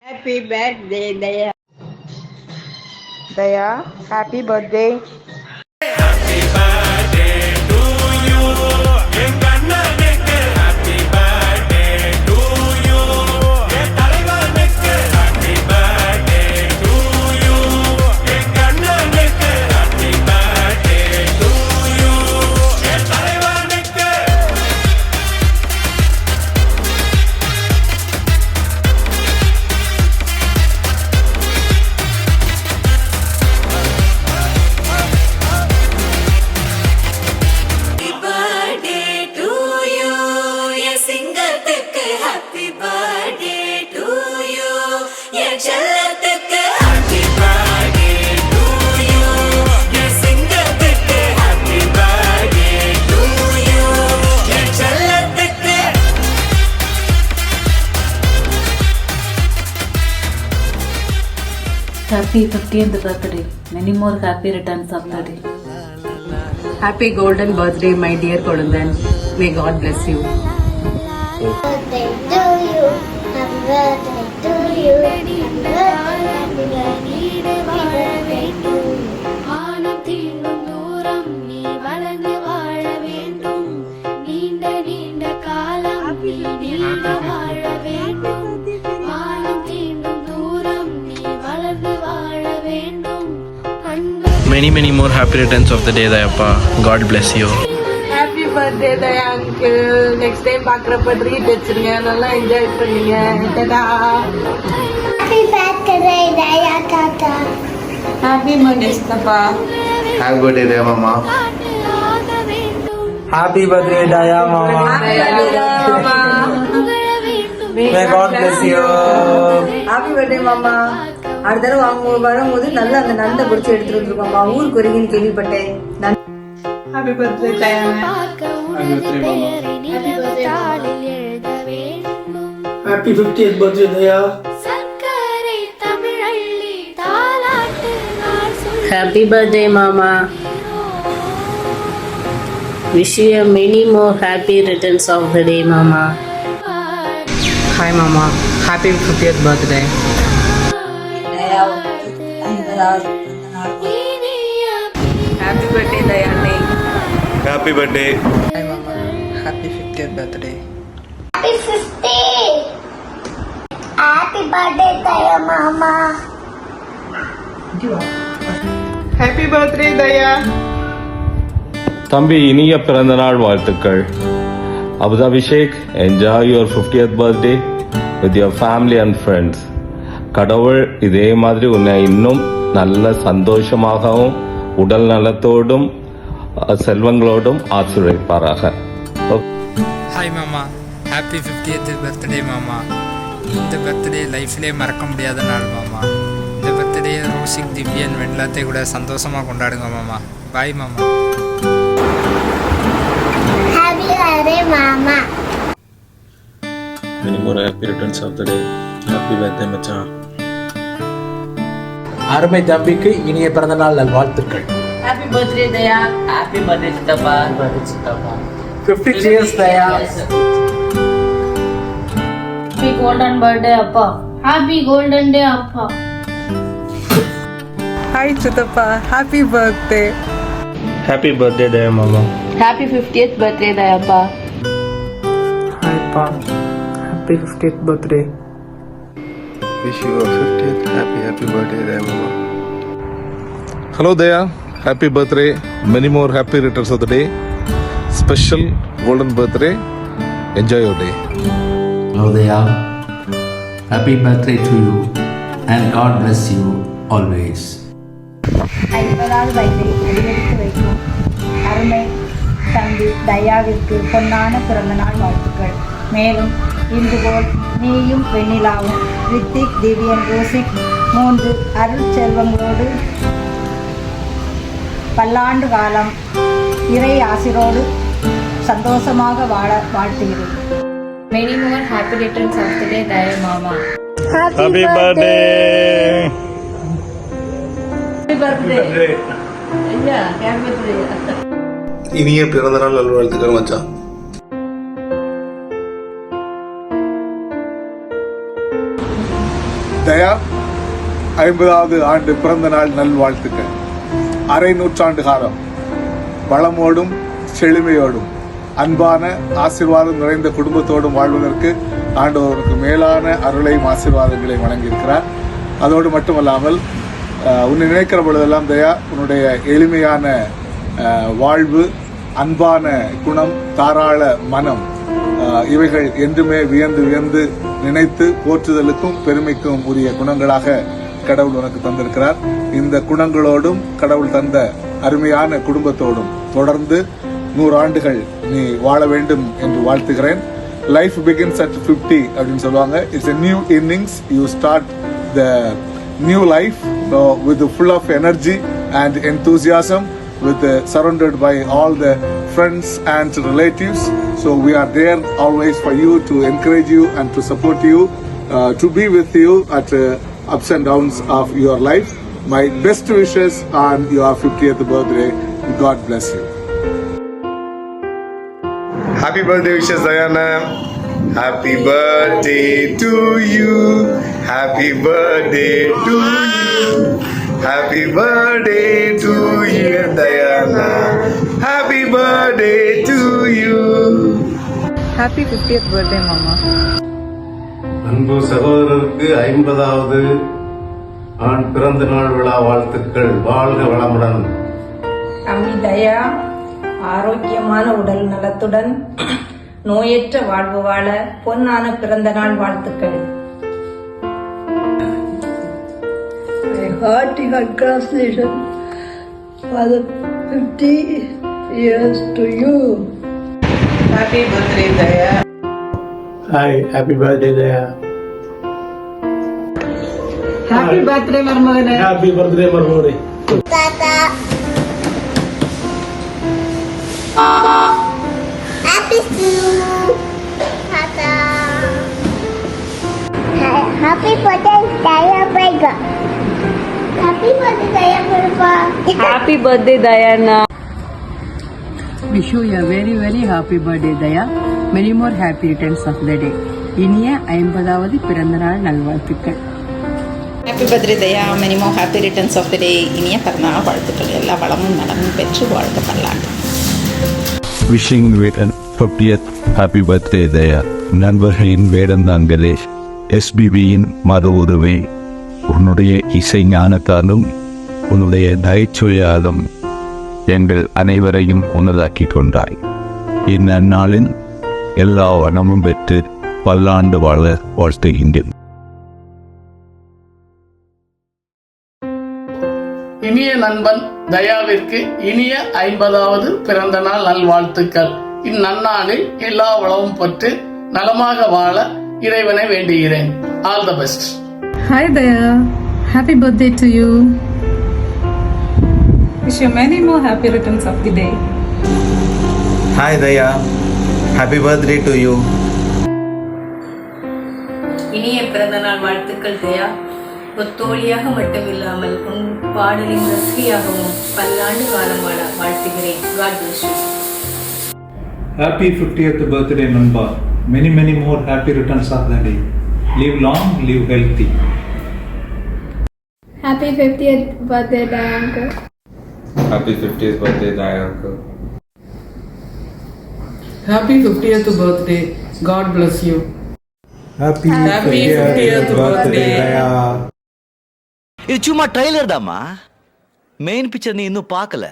Happy birthday, Daya. Daya, happy birthday. Happy birthday to you. என் கண்ணனுக்கு happy birthday to you. என் தலைவனுக்கு happy birthday to you. என் கண்ணனுக்கு happy birthday to you. என் தலைவனுக்கு Happy birthday to you. Your செல்லத்துக்கு happy birthday to you. Your சிங்கத்துக்கு happy birthday to you. Your செல்லத்துக்கு Happy 50th birthday. Many more happy returns of the day. Happy golden birthday, my dear Kolundan. May God bless you. Birthday to you. Happy birthday to you. Happy birthday to you. வானம் தீண்டும் தூரம் நீ வளர்ந்து வாழ வேண்டும் நீண்ட நீண்ட காலம் நீ நீண்ட வாழ வேண்டும் வானம் தீண்டும் தூரம் நீ வளர்ந்து வாழ வேண்டும் Many more happy returns of the day, Dayappa. God bless you. Happy birthday, Daya uncle. Next time பார்க்கறப்ப ட்ரீட் வச்சிருங்க. நல்லா என்ஜாய் பண்ணுங்க. Tata. Happy birthday, Daya Tata. Happy birthday, Stappa. Happy birthday, Daya Mama. Happy birthday, Daya Mama. May God bless you. Happy birthday, Mama. அடுத்த தடவை அவங்க வரும்போது நல்லா அந்த நண்டை பிடிச்சி எடுத்துட்டு வந்துருக்கோம்மா. ஊருக்கு வருவீங்கன்னு கேள்விப்பட்டேன். Happy birthday, Diana. Happy birthday, தாளில் எழுத வேண்டும் Happy 50th birthday, Daya. சர்க்கரை தமிழள்ளி தாலாட்டு நாள் சொல்லி Happy birthday, Mama. Wish you a many more happy returns of the day, Mama. Hi, Mama. Happy 50th birthday. Happy birthday, Dayane. Happy birthday. Hi, Mama. Happy 50th birthday. Happy 50. Happy birthday, Daya Mama. Happy birthday, Daya. தம்பி இனிய பிறந்த நாள் வாழ்த்துக்கள். Abhishek, enjoy your 50th birthday with your family and friends. கடவுள் இதே மாதிரி உன்னை இன்னும் நல்ல சந்தோஷமாகவும் உடல் நலத்தோடும் செல்வங்களோடும் ஆசீர்வதிப்பாராக. ஹாய் மாமா, ஹாப்பி 50th பர்த்டே மாமா. இந்த பர்த்டே லைஃப்லேயே மறக்க முடியாத நாள் மாமா. இந்த பர்த்டே ரோஷிக், திவ்யன், எல்லாத்தையும் கூட சந்தோஷமாக கொண்டாடுங்க மாமா. பாய் மாமா. Happy birthday, Mama. Many more happy returns of the day. Happy birthday, மச்சான். அருமை தம்பிக்கு இனிய பிறந்த நாள் நல்வாழ்த்துக்கள். Happy birthday, Daya. Happy birthday, Chittappa. Happy birthday, Chittappa. 50 cheers, Daya. Happy golden birthday appa. Happy golden day appa. Hi, Chittappa. Happy birthday. Happy birthday, Daya Mama. Happy 50th birthday, Dayappa. Hi, Pa. Happy 50th birthday. Wish you a 50th happy birthday, Daya Mama. Hello Daya, happy birthday. Many more happy returns of the day. Special golden birthday. Enjoy your day. Hello, Daya. Happy birthday to you and God bless you always. 50வது வயதை அடியெடுத்து வைக்கும் அருமை தம்பி தயாவிற்கு பொன்னான பிறந்தநாள் வாழ்த்துக்கள். மேலும் இன்றுபோல் நீயும் வெண்ணிலாவும் ரித்திக், திவ்யன், ரோசிக் 3 அருள் செல்வங்களோடு பல்லாண்டு காலம் இறை ஆசிரோடு சந்தோஷமாக வாழ வாழ்த்துகிறேன். Many more happy returns of the day, Daya Mama. Happy birthday. Happy birthday. Yeah, happy birthday. இனிய பிறந்த நாள் நல்வாழ்த்துக்கள் மச்சான். தயா 50வது ஆண்டு பிறந்த நாள் நல்வாழ்த்துக்கள். அரை நூற்றாண்டு காலம் வளமோடும் செழுமையோடும் அன்பான ஆசீர்வாதம் நிறைந்த குடும்பத்தோடும் வாழ்வதற்கு ஆண்டவருக்கு மேலான அருளையும் ஆசீர்வாதங்களையும் வழங்கியிருக்கிறார். அதோடு மட்டுமல்லாமல் உன்னை நினைக்கிற பொழுதெல்லாம் தயா உன்னுடைய எளிமையான வாழ்வு, அன்பான குணம், தாராள மனம், இவைகள் என்றுமே வியந்து வியந்து நினைத்து போற்றுதலுக்கும் பெருமைக்கும் உரிய குணங்களாக கடவுள் உனக்கு தந்திருக்கிறார். இந்த குணங்களோடும் கடவுள் தந்த அருமையான குடும்பத்தோடும் தொடர்ந்து 100 ஆண்டுகள் நீ வாழ வேண்டும் என்று வாழ்த்துகிறேன். லைஃப் பிகின்ஸ் அட் 50 அப்படின்னு சொல்லுவாங்க. It's a new innings. You start the new life with full of energy and enthusiasm, with surrounded by all the friends and relatives. So we are there always for you, to encourage you and to support you, to be with you at ups and downs of your life. My best wishes on your 50th birthday. God bless you. Happy birthday wishes, Diana. Happy birthday to you. Happy birthday to you. Happy birthday to you, Diana. Happy birthday to you. Happy 50th birthday, Mama. அன்பு சகோதரருக்கு 50வது ஆண் பிறந்த நாள் விழா வாழ்த்துக்கள். வாழ்க வளமுடன். அம்மி தயா ஆரோக்கியமான உடல் நலத்துடன் நோயற்ற வாழ்வு வாழ பொன்னான பிறந்த நாள் வாழ்த்துக்கள். Hearty congratulations for the 50 years to you. Happy birthday, Daya. Hi, happy birthday, Daya. Happy birthday, Marmagane. Happy birthday, Marmore. Tata. Happy to you. Tata. Happy birthday, Daya Vega. Happy birthday, Daya Vega. Happy birthday, Diana. Wish you a very very happy birthday, Daya. Many more happy returns of the day. இனிய 50வது பிறந்த நாள் நல்வாழ்த்துக்கள். Happy birthday Daya, many more happy returns of the day. இனிய பிறந்தநாள் வாழ்த்துக்கள். எல்லா வளமும் நலமும் பெற்று வாழ்க பல்லாண்டு. Wishing you a 50th happy birthday, Daya. நண்பர்களின் வேடந்தாங்கலே SBBயின் மறு உருவே, உன்னுடைய இசை ஞானத்தாலும் உன்னுடைய நகைச்சுவையாலும் எங்கள் அனைவரையும் உன்னதாக்கி கொண்டாய். இந்நன்னாளில் எல்லா வளமும் பெற்று பல்லாண்டு வாழ வாழ்த்துகின்றேன். இனிய நண்பன் தயாவிற்கு இனிய 50வது பிறந்த நாள் நல்வாழ்த்துக்கள். இந்நன்னாளில் எல்லா வளமும் பெற்று நலமாக வாழ இறைவனை வேண்டுகிறேன். All the best. Hi Daya, happy birthday to you. Wish you many more happy returns of the day. Hi, Daya. Happy birthday to you. இனிய பிறந்த நாள் வாழ்த்துக்கள் தயா. ஒத்தோழியாக மட்டுமில்லாமல் உன் பாடலின் ரசிகையாகவும் பல்லாண்டு காலம் வாழ வாழ்த்துகிறேன். God bless you. Happy 50th birthday, Namba. Many more happy returns of the day. Live long, live healthy. Happy 50th birthday, Daya uncle. Happy 50th birthday, Daya uncle. Happy 50th birthday. God bless you. Happy 50th birthday, Daya. இது சும்மா trailer தாம்மா, main picture நீ இன்னும் பார்க்கல.